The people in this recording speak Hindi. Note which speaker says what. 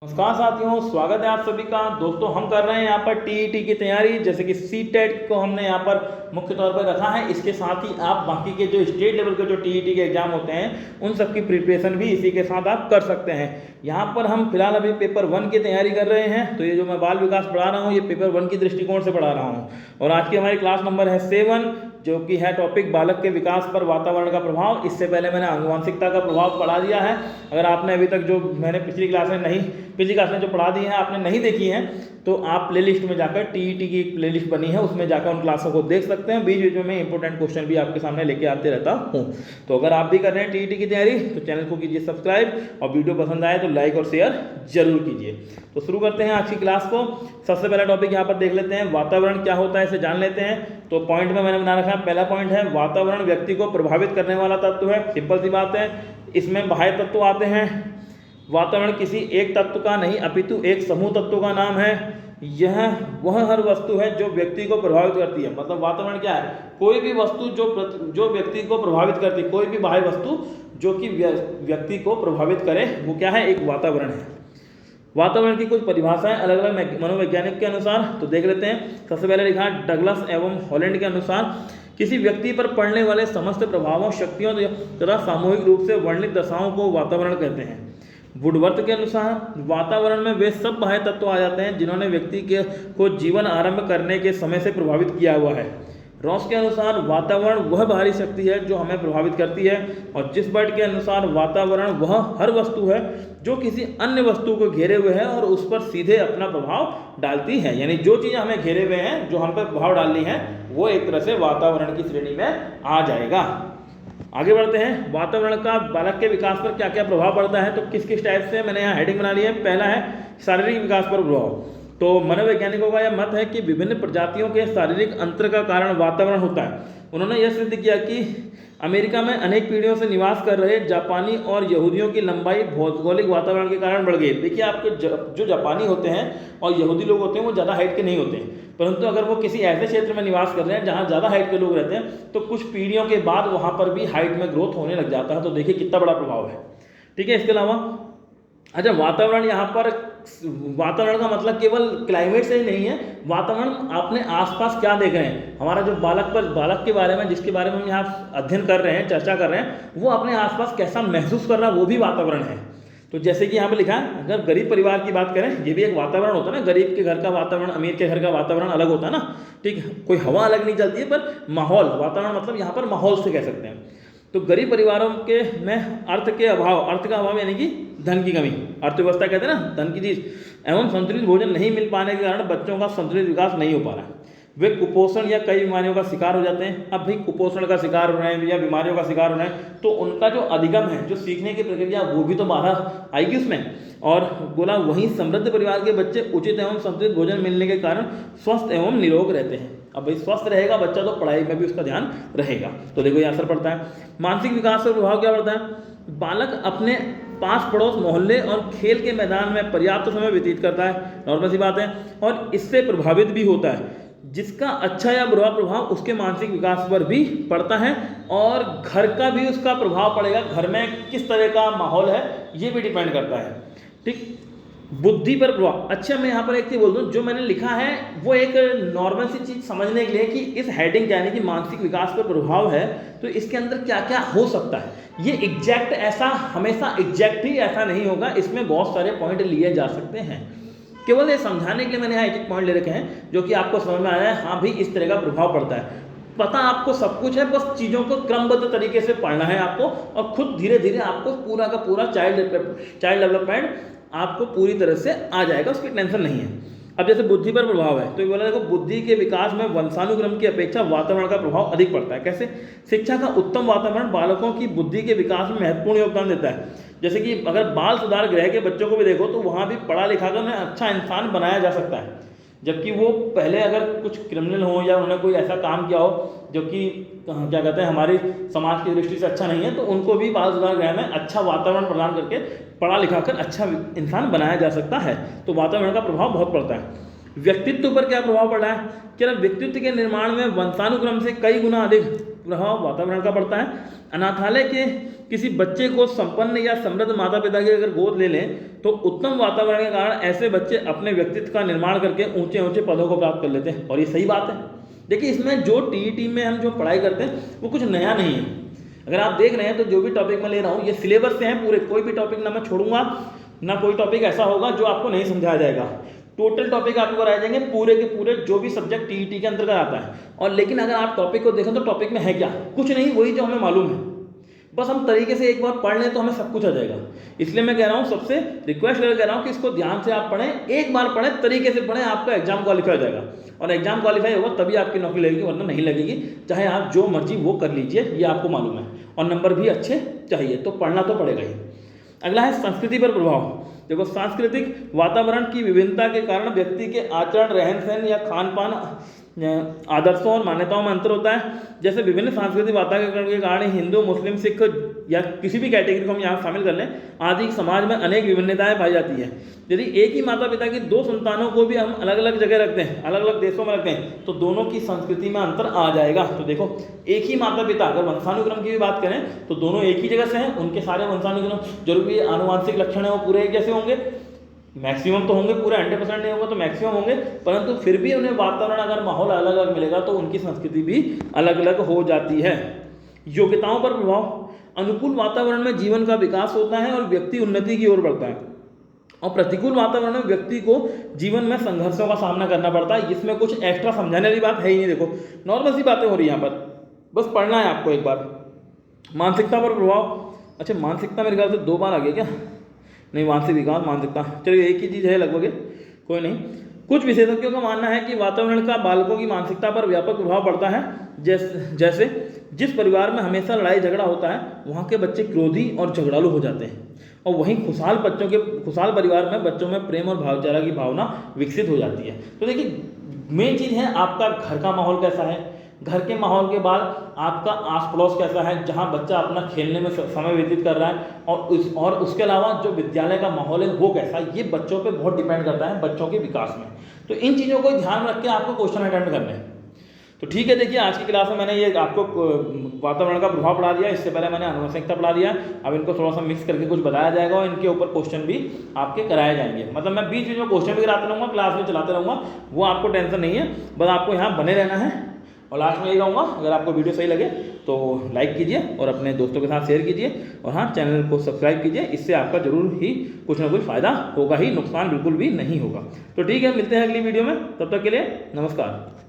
Speaker 1: नमस्कार साथियों, स्वागत है आप सभी का। दोस्तों, हम कर रहे हैं यहाँ पर टीईटी की तैयारी। जैसे कि सीटेट को हमने यहाँ पर मुख्य तौर पर रखा है। इसके साथ ही आप बाकी के जो स्टेट लेवल के जो टीईटी के एग्जाम होते हैं उन सब की प्रिपरेशन भी इसी के साथ आप कर सकते हैं। यहाँ पर हम फिलहाल अभी पेपर 1 की तैयारी कर रहे हैं। तो ये जो मैं बाल विकास पढ़ा रहा हूँ ये पेपर 1 की दृष्टिकोण से पढ़ा रहा हूँ। और आज की हमारी क्लास नंबर है 7, जो कि है टॉपिक बालक के विकास पर वातावरण का प्रभाव। इससे पहले मैंने आनुवंशिकता का प्रभाव पढ़ा दिया है। अगर आपने अभी तक जो मैंने पिछली क्लास में जो पढ़ा दी है आपने नहीं देखी हैं तो आप प्लेलिस्ट में जाकर टीईटी की एक प्लेलिस्ट बनी है उसमें जाकर उन क्लासों को देख सकते हैं। बीच बीच में इंपॉर्टेंट क्वेश्चन भी आपके सामने लेके आते रहता हूँ। तो अगर आप भी कर रहे हैं टीईटी की तैयारी तो चैनल को कीजिए सब्सक्राइब और वीडियो पसंद आए तो लाइक और शेयर जरूर कीजिए। तो शुरू करते हैं आज की क्लास को। सबसे पहला टॉपिक यहाँ पर देख लेते हैं, वातावरण क्या होता है इसे जान लेते हैं। तो पॉइंट में मैंने बना रखा है, पहला पॉइंट है वातावरण व्यक्ति को प्रभावित करने वाला तत्व है। सिंपल सी बात है, इसमें बाह्य तत्व आते हैं। वातावरण किसी एक तत्व का नहीं अपितु एक समूह तत्वों का नाम है। यह वह हर वस्तु है जो व्यक्ति को प्रभावित करती है। मतलब वातावरण क्या है? कोई भी वस्तु जो व्यक्ति को प्रभावित करती है, कोई भी बाह्य वस्तु जो कि व्यक्ति को प्रभावित करे वो क्या है? एक वातावरण है। वातावरण की कुछ परिभाषाएं अलग अलग मनोवैज्ञानिक के अनुसार तो देख लेते हैं। सबसे पहले लिखा है डगलस एवं हॉलैंड के अनुसार, किसी व्यक्ति पर पड़ने वाले समस्त प्रभावों, शक्तियों तथा सामूहिक रूप से वर्णित दशाओं को वातावरण कहते हैं। वुडवर्थ के अनुसार वातावरण में वे सब बाह्य तत्व आ जाते हैं जिन्होंने व्यक्ति को जीवन आरंभ करने के समय से प्रभावित किया हुआ है। रॉस के अनुसार वातावरण वह बाहरी शक्ति है जो हमें प्रभावित करती है। और जिस बर्ट के अनुसार वातावरण वह हर वस्तु है जो किसी अन्य वस्तु को घेरे हुए है और उस पर सीधे अपना प्रभाव डालती है। यानी जो चीज़ें हमें घेरे हुए हैं, जो हम पर प्रभाव डालनी है, वो एक तरह से वातावरण की श्रेणी में आ जाएगा। आगे बढ़ते हैं, वातावरण का बालक के विकास पर क्या क्या प्रभाव पड़ता है। तो किस किस टाइप से मैंने यहाँ हेडिंग बना ली है। पहला है शारीरिक विकास पर प्रभाव। तो मनोवैज्ञानिकों का यह मत है कि विभिन्न प्रजातियों के शारीरिक अंतर का कारण वातावरण होता है। उन्होंने यह सिद्ध किया कि अमेरिका में अनेक पीढ़ियों से निवास कर रहे जापानी और यहूदियों की लंबाई भौगोलिक वातावरण के कारण बढ़ गई। देखिए, आपके जो जापानी होते हैं और यहूदी लोग होते हैं वो ज़्यादा हाइट के नहीं होते हैं, परंतु अगर वो किसी ऐसे क्षेत्र में निवास कर रहे हैं जहाँ ज़्यादा हाइट के लोग रहते हैं तो कुछ पीढ़ियों के बाद वहाँ पर भी हाइट में ग्रोथ होने लग जाता है। तो देखिए कितना बड़ा प्रभाव है। ठीक है, इसके अलावा अच्छा, वातावरण यहाँ पर वातावरण का मतलब केवल क्लाइमेट से ही नहीं है। वातावरण अपने आसपास क्या देख रहे हैं, हमारा जो बालक के बारे में जिसके बारे में हम यहाँ अध्ययन कर रहे हैं, चर्चा कर रहे हैं, वो अपने आसपास कैसा महसूस कर रहा है वो भी वातावरण है। तो जैसे कि यहाँ पे लिखा है, अगर गरीब परिवार की बात करें, ये भी एक वातावरण होता है ना। गरीब के घर का वातावरण, अमीर के घर का वातावरण अलग होता है ना। ठीक है, कोई हवा अलग नहीं चलती है, पर माहौल, वातावरण मतलब यहाँ पर माहौल से कह सकते हैं। तो गरीब परिवारों के में अर्थ का अभाव यानी कि धन की कमी, अर्थव्यवस्था कहते हैं ना, धन की चीज एवं संतुलित भोजन नहीं मिल पाने के कारण बच्चों का संतुलित विकास नहीं हो पा रहा है। वे कुपोषण या कई बीमारियों का शिकार हो जाते हैं। अब भाई कुपोषण का शिकार हो रहे हैं या बीमारियों का शिकार हो रहे हैं तो उनका जो अधिगम है, जो सीखने की प्रक्रिया, वो भी तो बाधा आएगी उसमें। और बोला वहीं समृद्ध परिवार के बच्चे उचित एवं संतुलित भोजन मिलने के कारण स्वस्थ एवं निरोग रहते हैं। अब भाई स्वस्थ रहेगा बच्चा तो पढ़ाई में भी उसका ध्यान रहेगा। तो देखो ये असर पड़ता है। मानसिक विकास पर प्रभाव क्या पड़ता है? बालक अपने पास पड़ोस, मोहल्ले और खेल के मैदान में पर्याप्त समय व्यतीत करता है, नॉर्मल सी बात है, और इससे प्रभावित भी होता है, जिसका अच्छा या बुरा प्रभाव उसके मानसिक विकास पर भी पड़ता है। और घर का भी उसका प्रभाव पड़ेगा, घर में किस तरह का माहौल है ये भी डिपेंड करता है। ठीक, बुद्धि पर प्रभाव। अच्छा, मैं यहाँ पर एक चीज बोल दूँ, जो मैंने लिखा है वो एक नॉर्मल सी चीज समझने के लिए कि इस हेडिंग यानी कि मानसिक विकास पर प्रभाव है तो इसके अंदर क्या क्या हो सकता है। ये एग्जैक्ट ऐसा हमेशा एग्जैक्ट ही ऐसा नहीं होगा, इसमें बहुत सारे पॉइंट लिए जा सकते हैं। केवल ये समझाने के लिए मैंने यहाँ एक पॉइंट ले रखे हैं जो कि आपको समझ में आया है, हाँ भाई इस तरह का प्रभाव पड़ता है। पता आपको सब कुछ है, बस चीज़ों को क्रमबद्ध तरीके से पढ़ना है आपको, और खुद धीरे धीरे आपको पूरा का पूरा चाइल्ड डेवलपमेंट आपको पूरी तरह से आ जाएगा, उसकी टेंशन नहीं है। अब जैसे बुद्धि पर प्रभाव है तो ये बोला देखो, बुद्धि के विकास में वंशानुक्रम की अपेक्षा वातावरण का प्रभाव अधिक पड़ता है। कैसे? शिक्षा का उत्तम वातावरण बालकों की बुद्धि के विकास में महत्वपूर्ण योगदान देता है। जैसे कि अगर बाल सुधार गृह के बच्चों को भी देखो तो वहाँ भी पढ़ा लिखा कर उन्हें अच्छा इंसान बनाया जा सकता है। जबकि वो पहले अगर कुछ क्रिमिनल हो या उन्होंने कोई ऐसा काम किया हो जो कि क्या कहते हैं हमारी समाज की दृष्टि से अच्छा नहीं है, तो उनको भी बाल सुधार गृह में अच्छा वातावरण प्रदान करके पढ़ा लिखा कर अच्छा इंसान बनाया जा सकता है। तो वातावरण का प्रभाव बहुत पड़ता है। व्यक्तित्व पर क्या प्रभाव पड़ रहा है? क्या व्यक्तित्व के निर्माण में वंशानुक्रम से कई गुना अधिक प्रभाव वातावरण का पड़ता है। अनाथालय के किसी बच्चे को संपन्न या समृद्ध माता पिता की अगर गोद ले लें तो उत्तम वातावरण के कारण ऐसे बच्चे अपने व्यक्तित्व का निर्माण करके ऊंचे ऊंचे पदों को प्राप्त कर लेते हैं। और ये सही बात है। देखिए, इसमें जो टीईटी में हम जो पढ़ाई करते हैं वो कुछ नया नहीं है। अगर आप देख रहे हैं तो जो भी टॉपिक मैं ले रहा हूँ ये सिलेबस से हैं पूरे, कोई भी टॉपिक ना मैं छोड़ूंगा, ना कोई टॉपिक ऐसा होगा जो आपको नहीं समझाया जाएगा। टोटल टॉपिक आपको कराए जाएंगे पूरे के पूरे, जो भी सब्जेक्ट टीईटी के अंतर्गत आता है। और लेकिन अगर आप टॉपिक को देखें तो टॉपिक में है क्या? कुछ नहीं, वही जो हमें मालूम है। बस हम तरीके से एक बार पढ़ लें तो हमें सब कुछ आ जाएगा। इसलिए मैं कह रहा हूँ, सबसे रिक्वेस्ट करके कह रहा हूँ कि इसको ध्यान से आप पढ़ें, एक बार पढ़ें, तरीके से पढ़ें, आपका एग्जाम क्वालिफाई हो जाएगा। और एग्जाम क्वालिफाई होगा तभी आपकी नौकरी लगेगी, वरना नहीं लगेगी। चाहे आप जो मर्जी वो कर लीजिए, ये आपको मालूम है। और नंबर भी अच्छे चाहिए, तो पढ़ना तो पड़ेगा ही। अगला है संस्कृति पर प्रभाव। देखो, सांस्कृतिक वातावरण की विभिन्नता के कारण व्यक्ति के आचरण, रहन सहन या खान पान, आदर्शों और मान्यताओं में अंतर होता है। जैसे विभिन्न सांस्कृतिक वातावरण के कारण हिंदू, मुस्लिम, सिख या किसी भी कैटेगरी को हम यहाँ शामिल कर लें, आदि समाज में अनेक विभिन्नताएं पाई जाती हैं। यदि एक ही माता पिता की दो संतानों को भी हम अलग अलग जगह रखते हैं, अलग अलग देशों में रखते हैं, तो दोनों की संस्कृति में अंतर आ जाएगा। तो देखो, एक ही माता पिता, अगर वंशानुक्रम की भी बात करें तो दोनों एक ही जगह से हैं, उनके सारे वंशानुक्रम जरूरी आनुवांशिक लक्षण है वो पूरे एक जैसे होंगे, मैक्सिमम तो होंगे, पूरा 100% नहीं होगा तो मैक्सिमम होंगे, परंतु फिर भी उन्हें वातावरण, अगर माहौल अलग अलग मिलेगा तो उनकी संस्कृति भी अलग अलग हो जाती है। योग्यताओं पर प्रभाव। अनुकूल वातावरण में जीवन का विकास होता है और व्यक्ति उन्नति की ओर बढ़ता है, और प्रतिकूल वातावरण में व्यक्ति को जीवन में संघर्षों का सामना करना पड़ता है। इसमें कुछ एक्स्ट्रा समझाने वाली बात है ही नहीं। देखो, नॉर्मल सी बातें हो रही है यहाँ पर, बस पढ़ना है आपको एक बार। मानसिकता पर प्रभाव। अच्छा, मानसिकता मेरे ख्याल से 2 बार आ गया क्या? नहीं, मानसिक विकास, मानसिकता, चलिए एक ही चीज़ है लगभग, कोई नहीं। कुछ विशेषज्ञों का मानना है कि वातावरण का बालकों की मानसिकता पर व्यापक प्रभाव पड़ता है। जैसे जिस परिवार में हमेशा लड़ाई झगड़ा होता है वहाँ के बच्चे क्रोधी और झगड़ालू हो जाते हैं, और वहीं खुशहाल परिवार में बच्चों में प्रेम और भाईचारा की भावना विकसित हो जाती है। तो देखिए, मेन चीज़ है आपका घर का माहौल कैसा है, घर के माहौल के बाद आपका आस पड़ोस कैसा है, जहाँ बच्चा अपना खेलने में समय व्यतीत कर रहा है, और उसके अलावा जो विद्यालय का माहौल है वो कैसा है, ये बच्चों पे बहुत डिपेंड करता है बच्चों के विकास में। तो इन चीज़ों को ध्यान रख के आपको क्वेश्चन अटेम्प्ट करने हैं। तो ठीक है, देखिए आज की क्लास में मैंने ये आपको वातावरण का प्रभाव पढ़ा दिया, इससे पहले मैंने आनुवंशिकता पढ़ा दिया। अब इनको थोड़ा सा मिक्स करके कुछ बताया जाएगा और इनके ऊपर क्वेश्चन भी आपके कराए जाएंगे। मतलब मैं बीच बीच में क्वेश्चन भी कराते रहूँगा, क्लास में चलाते रहूँगा, वो आपको टेंशन नहीं है, बस आपको यहाँ बने रहना है। और लास्ट में यही कहूँगा, अगर आपको वीडियो सही लगे तो लाइक कीजिए और अपने दोस्तों के साथ शेयर कीजिए, और हाँ, चैनल को सब्सक्राइब कीजिए। इससे आपका जरूर ही कुछ ना कुछ फ़ायदा होगा ही, नुकसान बिल्कुल भी नहीं होगा। तो ठीक है, मिलते हैं अगली वीडियो में, तब तक के लिए नमस्कार।